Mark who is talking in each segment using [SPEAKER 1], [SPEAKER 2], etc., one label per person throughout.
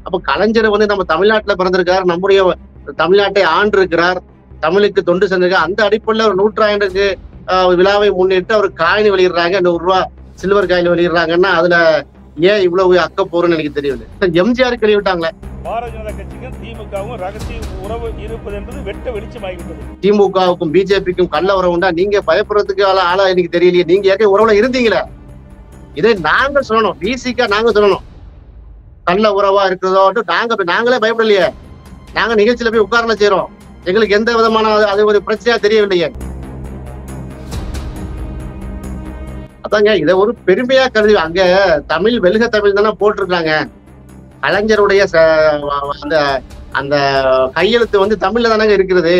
[SPEAKER 1] அப்ப கலைஞர் வந்து நம்ம தமிழ்நாட்டுல பிறந்திருக்கார், நம்முடைய தமிழ்நாட்டை ஆண்டிருக்கிறார், தமிழுக்கு தொண்டு செஞ்சிருக்கார். அந்த அடிப்படையில ஒரு 100ஆண்டுக்கு விழாவை முன்னிட்டு அவர் காயின் வெளியிடுறாங்க, ₹100 சில்வர் காயின் வெளியிடுறாங்கன்னா அதுல ஏன் இவ்வளவு அக்கப்போருன்னு எனக்கு தெரியல. எம்ஜிஆர் கழிவிட்டாங்களே.
[SPEAKER 2] பாரதிய ஜனதா கட்சிக்கும் திமுகவும் ரகசிய உறவு இருப்பது என்பது வெட்ட வெளிச்சமாகிவிட்டது.
[SPEAKER 1] திமுகவுக்கும் பிஜேபிக்கும் கள்ள உறவு உண்டா? நீங்க பயப்படுறதுக்கு ஆளா எனக்கு தெரியலையே. நீங்க ஏற்கனவே உறவுல இருந்தீங்களே. இதை நாங்க சொல்லணும், பிசிக்கா நாங்க சொல்லணும். கள்ள உறவா இருக்கிறதோ நாங்களே பயப்படலையே. நாங்க நிகழ்ச்சியில போய் உட்கார்ந்து செய்யறோம். எங்களுக்கு எந்த விதமான அது ஒரு பிரச்சனையா தெரியவில்லையே. அதாங்க இதை ஒரு பெருமையா கருதி அங்க தமிழ் வெல்க தமிழ் தானே போட்டிருக்காங்க. கலைஞருடைய அந்த அந்த கையெழுத்து வந்து தமிழ்ல தானங்க இருக்கிறது.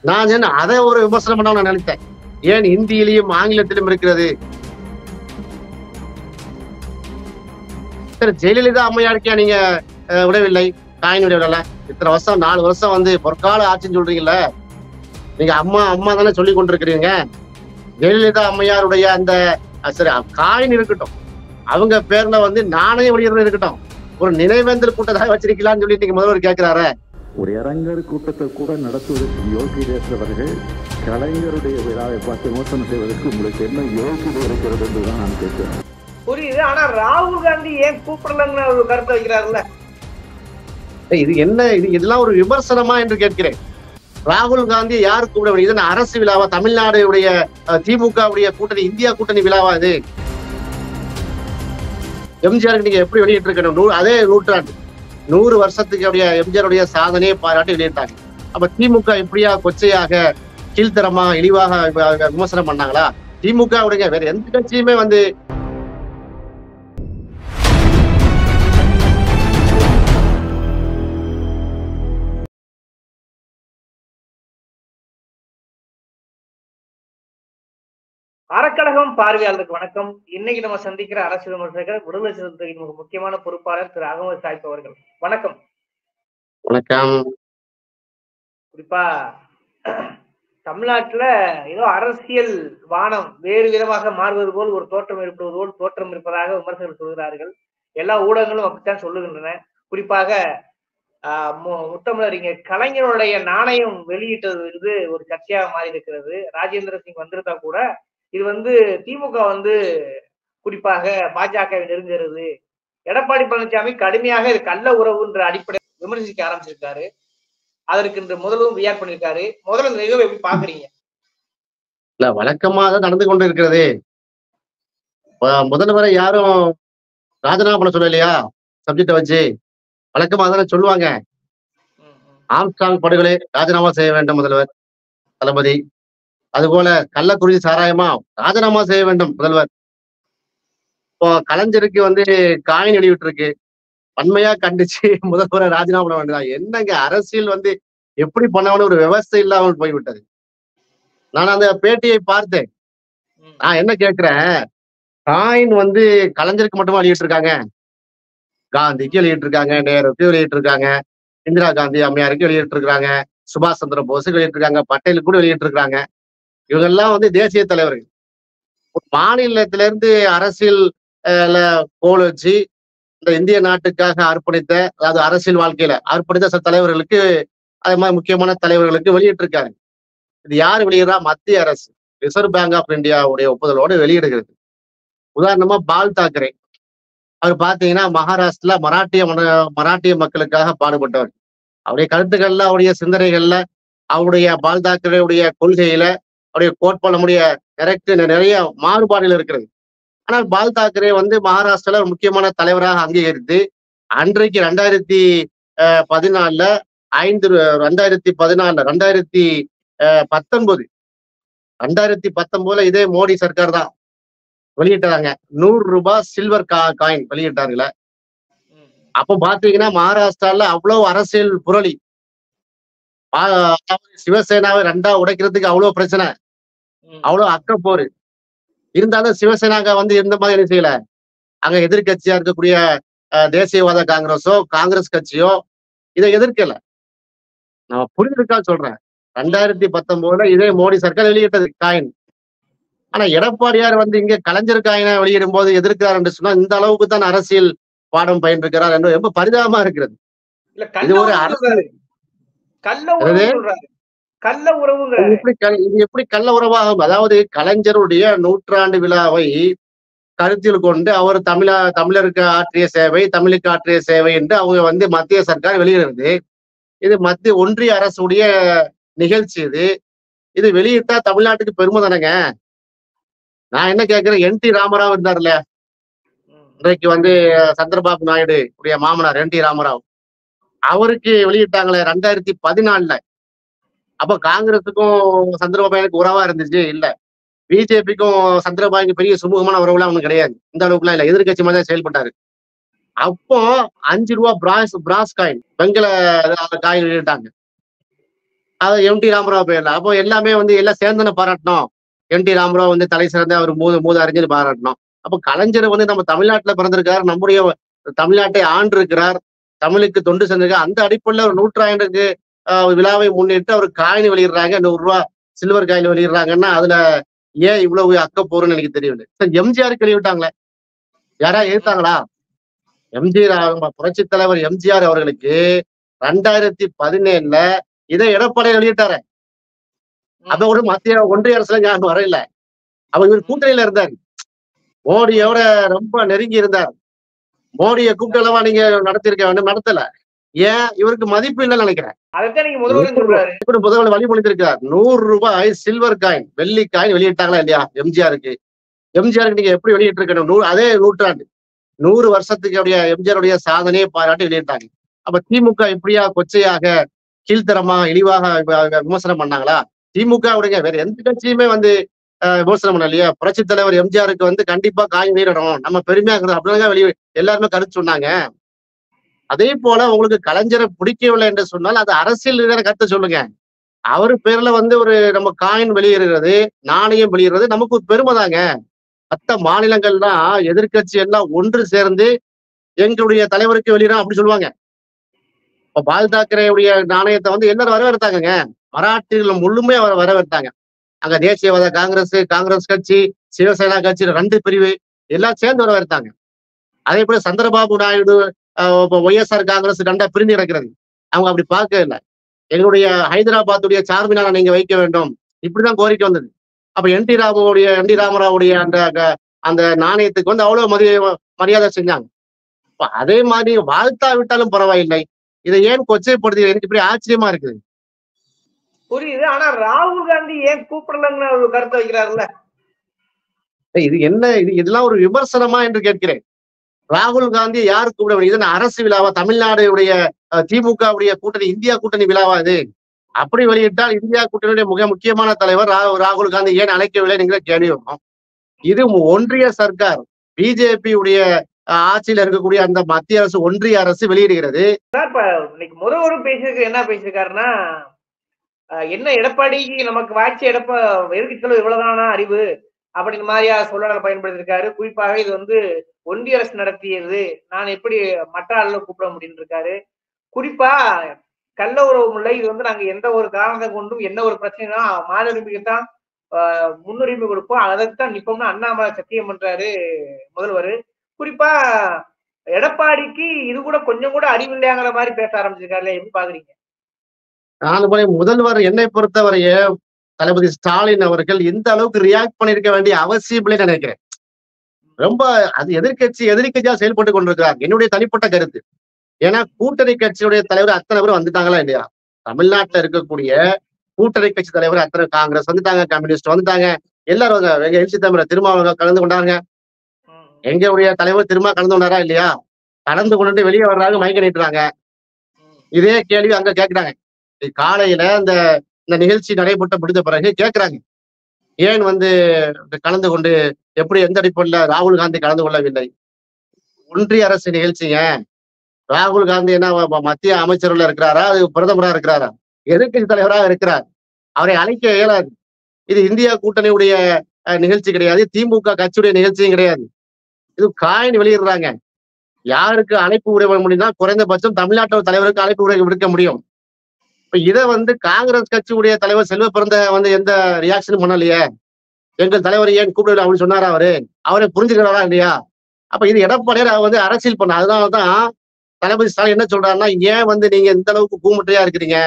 [SPEAKER 1] நான் அதை ஒரு விமர்சனம் பண்ண நான் நினைத்தேன். ஏன் இந்தியிலையும் ஆங்கிலத்திலும் இருக்கிறது? சரி, ஜெயலலிதா அம்மையாருக்கே நீங்க விடவில்லை, காயின் விடவில்ல. இத்தனை வருஷம் 4 வருஷம் வந்து பொற்கால ஆட்சின்னு சொல்றீங்கல்ல, நீங்க அம்மா அம்மா தானே சொல்லி கொண்டிருக்கிறீங்க. ஜெயலலிதா அம்மையாருடைய அந்த சரி காயின் இருக்கட்டும், அவங்க பேர்ல வந்து நாணயம் வெளியிடுறது இருக்கட்டும், ஒரு நினைவேந்தல் கூட்டத்தை வச்சிருக்கலாம்னு சொல்லி நீங்க முதல்வர் கேட்கிறாரு.
[SPEAKER 3] ஒரு இளைஞர் கூட்டத்தை கூட நடத்துவதற்கு யோகியதேற்றவர்கள் கலைஞருடைய விழாவை பார்த்து விமர்சனம் செய்வதற்கு உங்களுக்கு என்ன யோகியதை இருக்கிறது என்றுதான் நான் கேட்கிறேன்.
[SPEAKER 4] புரியுது. ஆனா ராகுல் காந்தி ஏன் கூப்பிடலன்னு ஒரு கருத்தை வைக்கிறாருல்ல,
[SPEAKER 1] இது என்ன? இதெல்லாம் ஒரு விமர்சனமா என்று கேட்கிறேன். ராகுல் காந்தி யாரு கூப்பிட? இது அரசு விழாவா? தமிழ்நாடுடைய திமுகவுடைய கூட்டணி, இந்தியா கூட்டணி விழாவா இது? எம்ஜிஆருக்கு நீங்க எப்படி வெளியிட்டு இருக்கணும்? அதே நூற்றாண்டு 100 வருஷத்துக்கு அப்படியே எம்ஜிஆருடைய சாதனையை பாராட்டி வெளியிட்டாங்க. அப்ப திமுக இப்படியா கொச்சையாக கீழ்த்தரமா இழிவாக விமர்சனம் பண்ணாங்களா? திமுக வேற எந்த கட்சியுமே வந்து
[SPEAKER 4] அறக்கழகம் பார்வையாளருக்கு வணக்கம். இன்னைக்கு நம்ம சந்திக்கிற அரசியல் விமர்சகர் விடுதலை சிறுத்தைகளின் மிக முக்கியமான பொறுப்பாளர் திரு அகமது சாயிப் அவர்கள். வணக்கம்.
[SPEAKER 1] வணக்கம்.
[SPEAKER 4] குறிப்பா தமிழ்நாட்டுல ஏதோ அரசியல் வானம் வேறு விதமாக மாறுவது போல் ஒரு தோற்றம் ஏற்படுவது போல் தோற்றம் இருப்பதாக விமர்சகர்கள் சொல்கிறார்கள். எல்லா ஊடகங்களும் அப்படித்தான் சொல்லுகின்றன. குறிப்பாக முத்தமிழறிஞர் கலைஞருடைய நாணயம் வெளியிட்டது ஒரு சர்ச்சையாக மாறி இருக்கிறது. ராஜேந்திர சிங் வந்திருந்தா கூட இது வந்து திமுக வந்து குறிப்பாக பாஜகவை நெருங்குகிறது. எடப்பாடி பழனிசாமி கடுமையாக இது கள்ள உறவுன்ற அடிப்படை விமர்சிக்க ஆரம்பிச்சிருக்காரு. அதற்கு இன்று முதலும் ரியாக்ட் பண்ணிருக்காரு. முதல்ல இந்த நிகழ்வை எப்படி பாக்குறீங்க?
[SPEAKER 1] இல்ல, வழக்கமா தான் நடந்து கொண்டு இருக்கிறது. முதல்வரை யாரும் ராஜினாமா பண்ண சொல்லலையா? சப்ஜெக்ட வச்சு வழக்கமா தானே சொல்லுவாங்க. ஆம்ஸ்ட்ராங் படுகொலை ராஜினாமா செய்ய வேண்டும் முதல்வர் தளபதி. அதுபோல கள்ளக்குறிச்சி சாராயமா ராஜினாமா செய்ய வேண்டும் முதல்வர். இப்போ கலைஞருக்கு வந்து காயின் வெளியிட்டு இருக்கு, வன்மையா கண்டிச்சு முதல்வரை ராஜினாமா பண்ண வேண்டியதா? என்னங்க அரசியல் வந்து எப்படி பண்ணவனு ஒரு விவசாயம் இல்லாமல் போய்விட்டது. நான் அந்த பேட்டியை பார்த்தேன். நான் என்ன கேட்கிறேன், காயின் வந்து கலைஞருக்கு மட்டுமா வெளியிட்டு இருக்காங்க? காந்திக்கு வெளியிட்டு இருக்காங்க, நேருக்கு வெளியிட்டு இருக்காங்க, இந்திரா காந்தி அம்மையாருக்கு வெளியிட்டு இருக்காங்க, சுபாஷ் சந்திர போஸுக்கு வெளியிட்டு இருக்காங்க, பட்டேலுக்கு கூட வெளியிட்டு இருக்காங்க. இவங்கெல்லாம் வந்து தேசிய தலைவர்கள். மாநிலத்திலிருந்து அரசியல் கோல் வச்சு இந்த இந்திய நாட்டுக்காக அர்ப்பணித்த, அதாவது அரசியல் வாழ்க்கையில அர்ப்பணித்த சில தலைவர்களுக்கு, அது மாதிரி முக்கியமான தலைவர்களுக்கு வெளியிட்டு இருக்காரு. இது யாரு வெளியிடுறா? மத்திய அரசு, ரிசர்வ் பேங்க் ஆஃப் இந்தியாவுடைய ஒப்புதலோடு வெளியிடுகிறது. உதாரணமா பால் தாக்கரே, அவர் பாத்தீங்கன்னா மகாராஷ்டிரா மராட்டிய மக்களுக்காக பாடுபட்டவர். அவருடைய கருத்துக்கள்ல, அவருடைய சிந்தனைகள்ல, அவருடைய பால் தாக்கரேவுடைய கொள்கையில, அவருடைய கோட்பாடுடைய நிறைய மாறுபாடுகள் இருக்கிறது. ஆனால் பால் தாக்கரே வந்து மகாராஷ்டிரால ஒரு முக்கியமான தலைவராக அங்கீகரித்து அன்றைக்கு 2014 2019 இதே மோடி சர்க்கார் தான் வெளியிட்டாங்க. ₹100 சில்வர் காயின் வெளியிட்டார்கள. அப்ப பாத்தீங்கன்னா மகாராஷ்டிரால அவ்வளவு அரசியல் புரளி. சிவசேனாவை 2ஆ உடைக்கிறதுக்கு அவ்வளவு பிரச்சனை, அவ்வளவு அக்கப்போரு இருந்தாலும் சிவசேனாங்க வந்து எந்த மாதிரி என்ன செய்யல. அங்க எதிர்கட்சியா இருக்கக்கூடிய தேசியவாத காங்கிரஸோ காங்கிரஸ் கட்சியோ இதை எதிர்க்கல. நான் புரிஞ்சிருக்கா சொல்றேன். 2019 இதே மோடி சர்க்கார் வெளியிட்டது காயின். ஆனா எடப்பாடியார் வந்து இங்க கலைஞர் காயினை வெளியிடும் போது எதிர்க்கிறார் என்று சொன்னா இந்த அளவுக்கு தான் அரசியல் பாடம் பயின்றிருக்கிறார் என்று ரொம்ப பரிதாபமா இருக்கிறது.
[SPEAKER 4] இல்ல
[SPEAKER 1] இது
[SPEAKER 4] கள்ள
[SPEAKER 1] ஒரு
[SPEAKER 4] உறவு
[SPEAKER 1] அரசு
[SPEAKER 4] சொல்றாரு. கள்ள உறவு
[SPEAKER 1] அதாவது
[SPEAKER 4] சொல்றாரு. கள்ள உறவுங்கிறாரு.
[SPEAKER 1] இது எப்படி கள்ள உறவாகும்? அதாவது கலைஞருடைய 100ஆண்டு விழாவை கருத்தில் கொண்டு அவர் தமிழருக்கு ஆற்றிய சேவை, தமிழுக்கு ஆற்றிய சேவை என்று அவங்க வந்து மத்திய சர்க்கார் வெளியிடுறது. இது மத்திய ஒன்றிய அரசுடைய நிகழ்ச்சி இது. இது வெளியிட்டா தமிழ்நாட்டுக்கு பெருமை தானேங்க. நான் என்ன கேட்கிறேன், என்.டி. ராமராவ் இருந்தார்ல, இன்றைக்கு வந்து சந்திரபாபு நாயுடு உடைய மாமனார் என்.டி. ராமராவ், அவருக்கு வெளியிட்டாங்களே 2014. அப்ப காங்கிரஸுக்கும் சந்திரபாபுக்கு உறவா இருந்துச்சு இல்ல. பிஜேபிக்கும் சந்திரபாபுக்கு பெரிய சுமூகமான உறவுலாம் ஒண்ணும் கிடையாது. இந்த அளவுக்குலாம் இல்ல. எதிர்கட்சி மாதிரி தான் செயல்பட்டாரு. அப்போ 5 ரூபா பிராஸ் காயின், வெங்கல காயின் வெளியிட்டாங்க. அது என்.டி. ராமராவ் பேர்ல. அப்போ எல்லாமே வந்து எல்லாம் சேர்ந்தன பாராட்டணும். என்.டி. ராமராவ் வந்து தலை சிறந்த அவர் மூது அறிஞர் பாராட்டணும். அப்போ கலைஞர் வந்து நம்ம தமிழ்நாட்டுல பிறந்திருக்காரு, நம்முடைய தமிழ்நாட்டை ஆண்டிருக்கிறார், தமிழுக்கு தொண்டு செஞ்சிருக்கார். அந்த அடிப்படையில் ஒரு 100ஆண்டுக்கு விழாவை முன்னிட்டு அவர் காயின் வெளியிடுறாங்க, 100 ரூபா சில்வர் காயின் வெளியிடுறாங்கன்னா அதுல ஏன் இவ்வளவு அக்கப்போருன்னு எனக்கு தெரியவில்லை. எம்ஜிஆருக்கு வெளியிட்டாங்களே, யாரா எதிர்த்தாங்களா? புரட்சி தலைவர் எம்ஜிஆர் அவர்களுக்கு 2017 இதை எடப்பாடி வெளியிட்டாரு. அப்ப கூட மத்திய ஒன்றிய அரசுல ஞாபகம் வரையில. அப்ப இவர் கூட்டணியில இருந்தார், மோடியோட ரொம்ப நெருங்கி இருந்தார். மோடியை கூப்பிட்டளவா நீங்க நடத்திருக்க வேண்டும், நடத்தல. ஏன்? இவருக்கு மதிப்பு இல்லைன்னு நினைக்கிறேன்.
[SPEAKER 4] அதைத்தான் நீங்க முதல்வர் சொல்றாரு.
[SPEAKER 1] முதல்வர் வழிமொழித்திருக்கிறார். 100 ரூபாய் சில்வர் காயின், வெள்ளி காயின் வெளியிட்டாங்களா இல்லையா எம்ஜிஆருக்கு? எம்ஜிஆருக்கு நீங்க எப்படி வெளியிட்டு இருக்கணும்? அதே 100ஆண்டு 100 வருஷத்துக்கு அப்படியே எம்ஜிஆருடைய சாதனையை பாராட்டி வெளியிட்டாங்க. அப்ப திமுக இப்படியா கொச்சையாக, கீழ்த்தரமாக, இழிவாக விமர்சனம் பண்ணாங்களா? திமுக உடைய வேற எந்த கட்சியுமே வந்து விமர்சனம் பண்ண இல்லையா? புரட்சி தலைவர் எம்ஜிஆருக்கு வந்து கண்டிப்பா காயின் வெளியிடணும், நம்ம பெருமையா இருக்கிறோம் அப்படின்னா எல்லாருமே கருத்து சொன்னாங்க. அதே போல உங்களுக்கு கலைஞரை பிடிக்கவில்லை என்று சொன்னால் அது அரசியல் ரீதியான கருத்தை சொல்லுங்க. அவரு பேர்ல வந்து ஒரு நம்ம காயின் வெளியிடுறது, நாணயம் வெளியிடுறது நமக்கு ஒரு பெருமை தாங்க. மற்ற மாநிலங்கள்லாம் எதிர்கட்சி எல்லாம் ஒன்று சேர்ந்து எங்களுடைய தலைவருக்கு வெளியிடும் அப்படி சொல்லுவாங்க. இப்ப பால் தாக்கரேவுடைய நாணயத்தை வந்து எல்லாரும் வரவேற்றாங்க. மராட்டியர்கள் முழுமையா வரவேற்றாங்க. அங்க தேசியவாத காங்கிரஸ் கட்சி, சிவசேனா கட்சி 2 பிரிவு எல்லாம் சேர்ந்து வரவேற்றாங்க. அதே போல சந்திரபாபு நாயுடு ஒய்எஸ்ஆர் காங்கிரஸ் 2ஆ பிரிஞ்சு கிடக்கிறது. அவங்க அப்படி பார்க்க இல்லை. எங்களுடைய ஹைதராபாத்துடைய சார்மினாரை நீங்க வைக்க வேண்டும், இப்படிதான் கோரிக்கை வந்தது. அப்ப என்.டி. ராமராவுடைய அந்த நாணயத்துக்கு வந்து அவ்வளவு மரியாதை செஞ்சாங்க. அதே மாதிரி வாழ்த்தா விட்டாலும் பரவாயில்லை, இதை ஏன் கொச்சைப்படுத்தி? எனக்கு இப்படி ஆச்சரியமா இருக்குது.
[SPEAKER 4] புரியுது. ஆனா ராகுல் காந்தி ஏன் கூப்பிடலன்னு ஒரு கருத்தை வைக்கிறாருல்ல.
[SPEAKER 1] இது என்ன? இதெல்லாம் ஒரு விமர்சனமா என்று கேட்கிறேன். ராகுல் காந்தி யாரு கூப்பிட வேண்டும்? இது அரசு விழாவா? தமிழ்நாடுடைய திமுகவுடைய கூட்டணி, இந்தியா கூட்டணி விழாவா இது? அப்படி வெளியிட்டால் இந்தியா கூட்டணியுடைய மிக முக்கியமான தலைவர் ராகுல் காந்தி ஏன் அழைக்கவில்லை என்கிற கேள்வி வரும். இது ஒன்றிய சர்க்கார், பிஜேபி உடைய ஆட்சியில் இருக்கக்கூடிய அந்த மத்திய அரசு, ஒன்றிய அரசு வெளியிடுகிறது.
[SPEAKER 4] இன்னைக்கு முதல்வரும் பேசியிருக்கு. என்ன பேசியிருக்காருன்னா, என்ன எடப்பாடிக்கு நமக்கு வாட்சி எதிர்க்கட்சிகள் இவ்வளவுதானா அறிவு அப்படின்னு மாதிரியா சொல்லலை பயன்படுத்திருக்காரு. குறிப்பாக இது வந்து ஒன்றிய அரசு நடத்தியது, நான் எப்படி மற்ற ஆளுநர் கூப்பிட முடியும் இருக்காரு. குறிப்பா கள்ள உறவு முல்லை, இது வந்து நாங்க எந்த ஒரு காரணத்தை கொண்டும் என்ன ஒரு பிரச்சனைனா மாநில உரிமைக்கு தான் முன்னுரிமை கொடுப்போம், அதைத்தான் நிப்போம்னு அண்ணாமலை சத்தியம் பண்றாரு முதல்வர். குறிப்பா எடப்பாடிக்கு இது கூட கொஞ்சம் கூட அறிவு இல்லையாங்கிற மாதிரி பேச ஆரம்பிச்சிருக்காரு. எப்படி பாக்குறீங்க?
[SPEAKER 1] முதல்வர் என்னை பொறுத்தவரைய தளபதி ஸ்டாலின் அவர்கள் இந்த அளவுக்கு ரியாக்ட் பண்ணிருக்க வேண்டிய அவசியம் இல்லைன்னு நினைக்கிறேன். ரொம்ப அது எதிர்கட்சியா செயல்பட்டு கொண்டிருக்கிறார், என்னுடைய தனிப்பட்ட கருத்து. ஏன்னா கூட்டணி கட்சியுடைய தலைவர் அத்தனை பேர் வந்துட்டாங்களா இல்லையா? தமிழ்நாட்டுல இருக்கக்கூடிய கூட்டணி கட்சி தலைவர் அத்தனை, காங்கிரஸ் வந்துட்டாங்க, கம்யூனிஸ்ட் வந்துட்டாங்க, எல்லாரும் எங்க எழுச்சி தமிழர் திருமாவளவன் கலந்து கொண்டாங்க. எங்களுடைய தலைவர் திரும்ப கலந்து கொண்டாரா இல்லையா? கலந்து கொண்டு வெளியே வர்றாங்க, மைக்க நீட்டுறாங்க. இதே கேள்வி அங்க கேட்கிறாங்க. காலையில இந்த நிகழ்ச்சி நடைபெற்ற முடிந்த பிறகு கேட்கிறாங்க, ஏன் வந்து கலந்து கொண்டு, எப்படி எந்த அடிப்படையில ராகுல் காந்தி கலந்து கொள்ளவில்லை? ஒன்றிய அரசு நிகழ்ச்சிங்க, ராகுல் காந்தி என்ன மத்திய அமைச்சர்கள் இருக்கிறாரா, அது பிரதமரா இருக்கிறாரா, எதிர்கட்சி தலைவராக இருக்கிறார், அவரை அழைக்க இயலாது. இது இந்தியா கூட்டணியுடைய நிகழ்ச்சி கிடையாது, திமுக கட்சியுடைய நிகழ்ச்சியும் கிடையாது. இது காயின் வெளியிடுறாங்க. யாருக்கு அழைப்பு விட முடியும்னா குறைந்தபட்சம் தமிழ்நாட்டோட தலைவருக்கு அழைப்பு விடுக்க முடியும். இப்ப இதை வந்து காங்கிரஸ் கட்சியுடைய தலைவர் செல்வ பிறந்த வந்து எந்த ரியாக்ஷனும் பண்ணலையே. எங்கள் தலைவர் ஏன் கூப்பிடல அப்படின்னு சொன்னாரா? அவரை புரிஞ்சுக்கிறாரா இல்லையா? அப்ப இது எடப்பாடியார் வந்து அரசியல் பண்ண. அதனாலதான் தளபதி ஸ்டாலின் என்ன சொல்றாருன்னா, ஏன் வந்து நீங்க இந்த அளவுக்கு கூமுட்டையா இருக்கிறீங்க?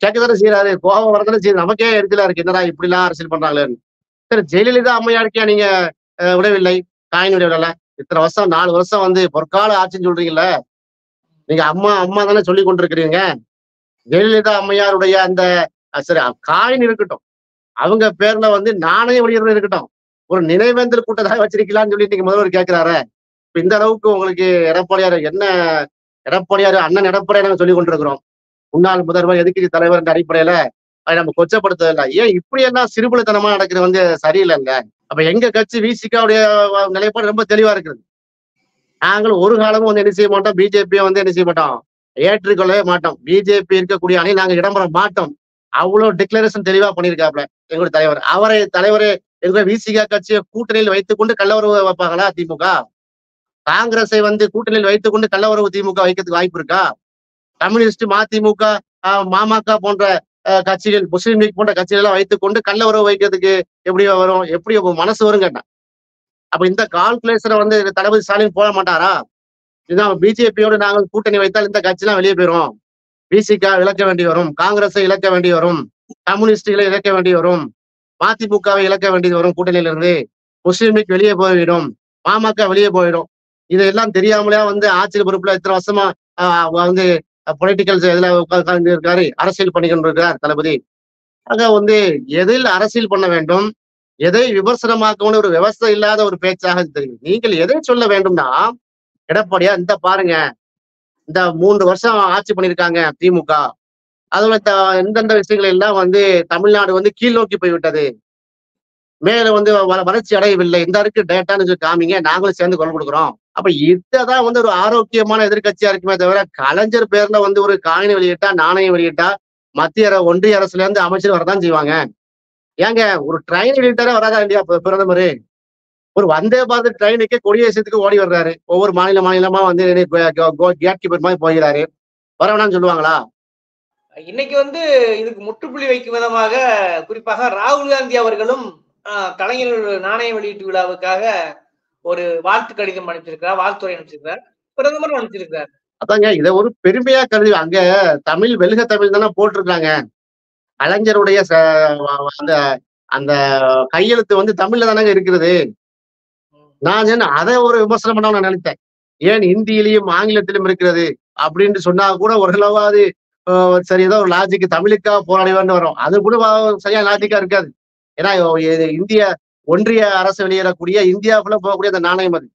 [SPEAKER 1] கேட்கதானே செய்யறாரு, கோபம் வரதானே செய்யுது. நமக்கே எரிச்சலா இருக்கு, என்னடா இப்படி எல்லாம் அரசியல் பண்றாங்களேன்னு. சரி, ஜெயலலிதா அம்மையாருக்கே நீங்க விடவில்லை, காயின் விடவில்லை. இத்தனை வருஷம் 4 வருஷம் வந்து பொற்கால ஆட்சின்னு சொல்றீங்கல்ல, நீங்க அம்மா அம்மா தானே சொல்லி கொண்டிருக்கிறீங்க. ஜெயலலிதா அம்மையாருடைய அந்த சரி காயின் இருக்கட்டும், அவங்க பேர்ல வந்து நாணயம் வெளியிடுறது இருக்கட்டும், ஒரு நினைவேந்தல் கூட்டத்தாக வச்சிருக்கலாம்னு சொல்லி நீங்க முதல்வர் கேட்கிறாரு. இப்ப இந்த அளவுக்கு உங்களுக்கு எடப்பாடியார் என்ன, எடப்பாடியார் அண்ணன் எடப்பாடியார் நாங்க சொல்லி கொண்டிருக்கிறோம். முன்னாள் முதல்வர், எதிர்க்கட்சி தலைவர் என்ற அடிப்படையில அதை நம்ம கொச்சப்படுத்தல. ஏன் இப்படி எல்லாம் சிறுபுலத்தனமா நடக்கிறது வந்து சரியில்லைங்க. அப்ப எங்க கட்சி விசிகாவுடைய நிலைப்பாடு ரொம்ப தெளிவா இருக்குது. நாங்கள் ஒரு காலமும் வந்து என்ன செய்ய மாட்டோம், பிஜேபியை வந்து என்ன செய்ய மாட்டோம், ஏற்றுக்கொள்ளவே மாட்டோம். பிஜேபி இருக்கக்கூடிய அணி நாங்க இடம்பெற மாட்டோம். அவ்வளவு டிக்ளரேஷன் தெளிவா பண்ணியிருக்காப்ல எங்களுடைய தலைவர். தலைவரே எங்க விசிகா கட்சியை கூட்டணியில் வைத்துக் கொண்டு கள்ளவுறவு வைப்பாங்களா திமுக? காங்கிரஸை வந்து கூட்டணியில் வைத்துக் கொண்டு கள்ளவுறவு திமுக வைக்கிறதுக்கு வாய்ப்பு இருக்கா? கம்யூனிஸ்ட், மதிமுக, மாமக போன்ற கட்சிகள், முஸ்லீம் லீக் போன்ற கட்சிகள் எல்லாம் வைத்துக் கொண்டு கள்ள உறவு வைக்கிறதுக்கு எப்படி வரும், எப்படி மனசு வரும் கேட்டேன். அப்ப இந்த கால்குலேஷனை வந்து தளபதி ஸ்டாலின் போட மாட்டாரா? இதுதான் பிஜேபியோடு நாங்கள் கூட்டணி வைத்தால் இந்த கட்சி எல்லாம் வெளியே போயிடும், விசிகா இழக்க வேண்டி வரும், காங்கிரஸை இழக்க வேண்டி வரும், கம்யூனிஸ்டுகளை இழக்க வேண்டி வரும், மதிமுகவை இழக்க வேண்டியது வரும், கூட்டணியில இருந்து முஸ்லீம் லீக் வெளியே போயிடும், மாமக வெளியே போயிடும். இதெல்லாம் தெரியாமலே வந்து ஆட்சியில் பொறுப்புல இத்தனை வருஷமா வந்து பொலிட்டிக்கல் இதுல உட்கார்ந்து இருக்காரு, அரசியல் பண்ணிக்கிட்டு இருக்கிறார் தளபதி. ஆக வந்து எதில் அரசியல் பண்ண வேண்டும், எதை விமர்சனமாக்கணும், ஒரு விவசாயம் இல்லாத ஒரு பேச்சாக தெரியும். நீங்கள் எதை சொல்ல வேண்டும்னா, எடப்பாடியா இந்த பாருங்க, இந்த 3 வருஷம் ஆட்சி பண்ணியிருக்காங்க திமுக, அதோட எந்தெந்த விஷயங்கள் எல்லாம் வந்து தமிழ்நாடு வந்து கீழ் நோக்கி போய்விட்டது, மேல வந்து வளர்ச்சி அடையவில்லை, இந்த இருக்கு டேட்டான்னு காமிங்க, நாங்களும் சேர்ந்து குரல் கொடுக்குறோம். அப்ப இதுதான் வந்து ஒரு ஆரோக்கியமான எதிர்கட்சியா இருக்குமே தவிர, கலைஞர் பேர்ல வந்து ஒரு காயின் வெளியிட்டா, நாணயம் வெளியிட்டா மத்திய ஒன்றிய அரசுல இருந்து அமைச்சர் வரதான் செய்வாங்க. ஏங்க ஒரு ட்ரெயின் வெளியிட்டாரே வராதா இல்லையா பிரதமர்? ஒரு வந்தே பாரத் ட்ரெயினுக்கு கொடியேசத்துக்கு ஓடி வர்றாரு, ஒவ்வொரு மாநிலமா வந்து கேட் கீப்பர் மாதிரி போகிறாரு, வரவேணாம்னு சொல்லுவாங்களா?
[SPEAKER 4] இன்னைக்கு வந்து இதுக்கு முற்றுப்புள்ளி வைக்கும் விதமாக குறிப்பாக ராகுல் காந்தி அவர்களும் கலைஞர் நாணய வெளியீட்டு விழாவுக்காக ஒரு வாழ்த்து கடிதம் அனுப்பிச்சிருக்கிறார், வாழ்த்துறை அனுப்பிச்சிருக்கிறார், பிரதமர் அனுப்பிச்சிருக்கிறார்.
[SPEAKER 1] அதாங்க இதை ஒரு பெருமையா கருதி, அங்க தமிழ் வெல்க தமிழ் தானே போட்டிருக்காங்க. கலைஞருடைய அந்த அந்த கையெழுத்து வந்து தமிழ்ல தானங்க இருக்கிறது. நான் அதை ஒரு விமர்சனம் பண்ண நான் நினைத்தேன். ஏன் இந்தியிலையும் ஆங்கிலத்திலும் இருக்கிறது அப்படின்னு சொன்னா கூட ஓரளவாது சரி, ஏதோ ஒரு லாஜிக், தமிழுக்காக போராடிவான்னு வரும். அது கூட சரியா லாஜிக்கா இருக்காது. ஏன்னா இந்திய ஒன்றிய அரசு வெளியிடக்கூடிய இந்தியாவுக்குள்ள போகக்கூடிய அந்த நாணயம் அது.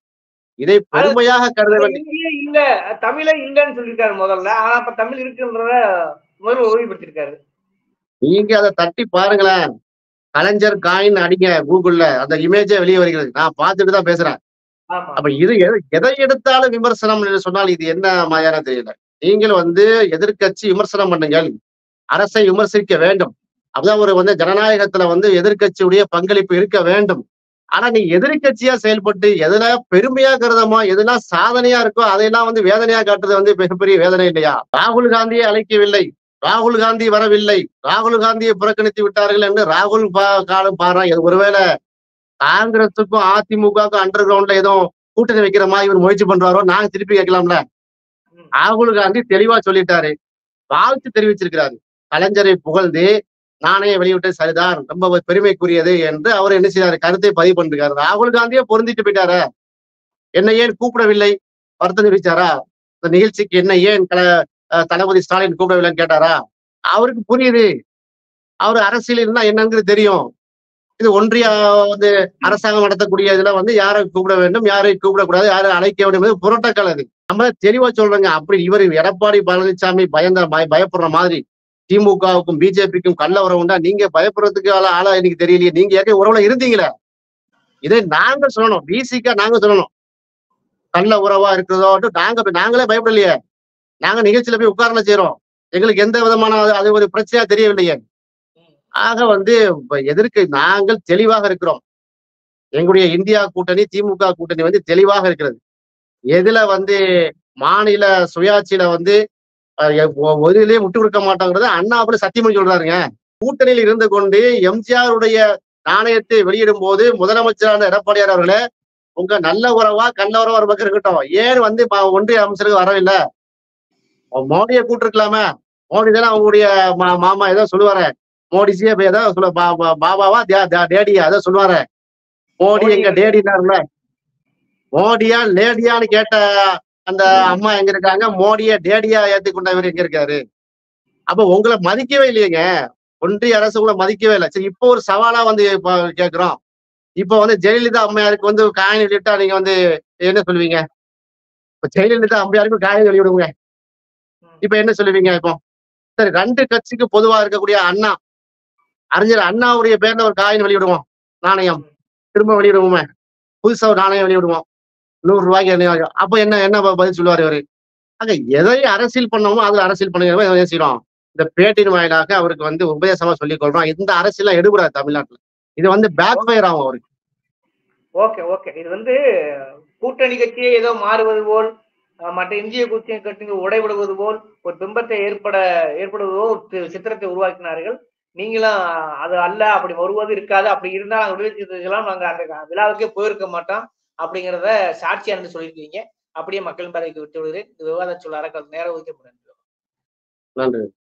[SPEAKER 1] இதை பெருமையாக கருத வேண்டும்.
[SPEAKER 4] இல்ல தமிழே இல்லன்னு சொல்லியிருக்காரு முதல்ல, ஆனா இப்ப தமிழ் இருக்குன்றத முதல்ல உறுதிப்படுத்திருக்காரு.
[SPEAKER 1] நீங்க அதை தட்டி பாருங்களேன், கலைஞர் காயின் அடிங்க கூகுள்ல, அந்த இமேஜே வெளியே வருகிறது. நான் பார்த்துட்டு தான் பேசுறேன். அப்ப இது எதை எடுத்தாலும் விமர்சனம் சொன்னால் இது என்ன மாதிரியான தெரியல. நீங்கள் வந்து எதிர்கட்சி விமர்சனம் பண்ணுங்கள், அரசை விமர்சிக்க வேண்டும். அப்பதான் ஒரு வந்து ஜனநாயகத்துல வந்து எதிர்கட்சியுடைய பங்களிப்பு இருக்க வேண்டும். ஆனா நீ எதிர்கட்சியா செயல்பட்டு எதுல பெருமையா கருதமோ, எதுலாம் சாதனையா இருக்கோ அதையெல்லாம் வந்து வேதனையா காட்டுறது வந்து மிகப்பெரிய வேதனை இல்லையா? ராகுல் காந்தியை அழைக்கவில்லை, ராகுல் காந்தி வரவில்லை, ராகுல் காந்தியை புறக்கணித்து விட்டார்கள் என்று ராகுல் காலம் பாடுறான். ஒருவேளை காங்கிரஸுக்கும் அதிமுகவுக்கும் அண்டர் கிரவுண்ட்ல ஏதோ கூட்டணி வைக்கிற மாதிரி இவர் முயற்சி பண்றாரோ நாங்க திருப்பி கேட்கலாம்ல. ராகுல் காந்தி தெளிவா சொல்லிட்டாரு, வாழ்த்து தெரிவிச்சிருக்கிறாரு, கலைஞரை புகழ்ந்து நாணயம் வெளியிட்டது சரிதான், ரொம்ப பெருமைக்குரியது என்று அவர் என்ன செய்யறாரு, கருத்தை பதிவு பண்ணிருக்காரு. ராகுல் காந்தியே பொருந்திட்டு போயிட்டாரு. என்ன ஏன் கூப்பிடவில்லை வருத்தம் தெரிவிச்சாரா? இந்த நிகழ்ச்சிக்கு என்ன ஏன் தளபதி ஸ்டாலின் கூப்பிடவில்லைன்னு கேட்டாரா? அவருக்கு புரியுது, அவரு அரசியல் இருந்தா என்னங்கிறது தெரியும். இது ஒன்றிய வந்து அரசாங்கம் நடத்தக்கூடிய இதுல வந்து யாரை கூப்பிட வேண்டும், யாரை கூப்பிடக்கூடாது, யாரை அழைக்க வேண்டும், புரோட்டோக்கால் அது. நம்ம தெளிவா சொல்றோங்க. அப்படி இவர் எடப்பாடி பழனிசாமி பயப்படுற மாதிரி திமுகவுக்கும் பிஜேபிக்கும் கள்ள உறவு உண்டா? நீங்க பயப்படுறதுக்கு ஆளா எனக்கு தெரியலையே. நீங்க ஏற்கனவே உறவுல இருந்தீங்களே, இதை நாங்க சொல்லணும், பிசிக்கா நாங்க சொல்லணும். கள்ள உறவா இருக்கிறதோ நாங்களே பயப்படலையே. நாங்க நிகழ்ச்சியில போய் உட்கார்ல செய்யறோம், எங்களுக்கு எந்த விதமான அது ஒரு பிரச்சனையா தெரியவில்லையே. ஆக வந்து எதற்கு நாங்கள் தெளிவாக இருக்கிறோம். எங்களுடைய இந்தியா கூட்டணி, திமுக கூட்டணி வந்து தெளிவாக இருக்கிறது. எதுல வந்து மாநில சுயாட்சியில வந்து ஒருலயே முட்டு கொடுக்க மாட்டோங்கிறது அண்ணாமலை சத்தியமணி சொல்றாருங்க. கூட்டணியில் இருந்து கொண்டு எம்ஜிஆருடைய நாணயத்தை வெளியிடும் போது முதலமைச்சரான எடப்பாடியார் அவர்களே, உங்க நல்ல உறவா கள்ள உறவா ஒரு பக்கம் இருக்கட்டும், ஏன் வந்து ஒன்றிய அமைச்சருக்கு வரவில்லை? மோடியை கூட்டிருக்கலாமே. மோடி தானே அவங்களுடைய மாமா ஏதோ சொல்லுவாரு. மோடிஜியே ஏதோ சொல்ல பாபாவா டேடியா ஏதோ சொல்லுவாரு. மோடி எங்க டேடினாருல. மோடியா லேடியான்னு கேட்ட அந்த அம்மா எங்க இருக்காங்க? மோடிய டேடியா ஏத்துக்கொண்டவர் எங்க இருக்காரு? அப்ப உங்களை மதிக்கவே இல்லையேங்க. ஒன்றிய அரசு உங்களை மதிக்கவே இல்லை. சரி, இப்போ ஒரு சவாலா வந்து கேட்கிறோம். இப்போ வந்து ஜெயலலிதா அம்மையாருக்கு வந்து காயின் வெளியிட்டா நீங்க வந்து என்ன சொல்லுவீங்க? இப்ப ஜெயலலிதா அம்மையாருக்கு காயின் வெளியிடுங்க. இப்ப என்ன சொல்லுவீங்க இப்போ? சரி, 2 கட்சிக்கு பொதுவா இருக்கக்கூடிய அண்ணா, அறிஞர் அண்ணாவுடைய பேர்ல ஒரு காயின் வெளியிடுவோம். நாணயம் திரும்ப வெளியிடுவோமே. புதுசா ஒரு நாணயம் வெளியிடுவோம். 100 ரூபாய்க்கு. அப்ப என்ன என்ன பதில் சொல்லுவாரு இவரு? ஆக எதை அரசியல் பண்ணணுமோ அதுல அரசியல் பண்ணுங்க. என்ன செய்யறோம்? இந்த பேட்டின் வாயிலாக அவருக்கு வந்து உபதேசமா சொல்லிக் கொள்றோம். இந்த அரசியலாம் எடுபடாது தமிழ்நாட்டுல. இது வந்து பேக் ஃபயர் ஆகும் அவருக்கு.
[SPEAKER 4] Okay okay. இது வந்து கூட்டணி கட்சியே ஏதோ மாறுவது போல், மற்ற இந்திய கூட்டணி கட்சிகள் உடைபடுவது போல் ஒரு பிம்பத்தை ஏற்படுவதோ ஒரு சித்திரத்தை உருவாக்கினார்கள். நீங்களும் அது அல்ல, அப்படி வருவது இருக்காது, அப்படி இருந்தா நாங்க விடுவிச்சிருக்கலாம், நாங்க அந்த விழாவுக்கே போயிருக்க மாட்டோம் அப்படிங்கிறத சாட்சியா இருந்து சொல்லியிருக்கீங்க. அப்படியே மக்களின் பார்வைக்கு விட்டு விடுகிறேன். விவாத சொல் அறக்கல் நேரம் ஒதுக்கப்படும்.
[SPEAKER 1] நன்றி.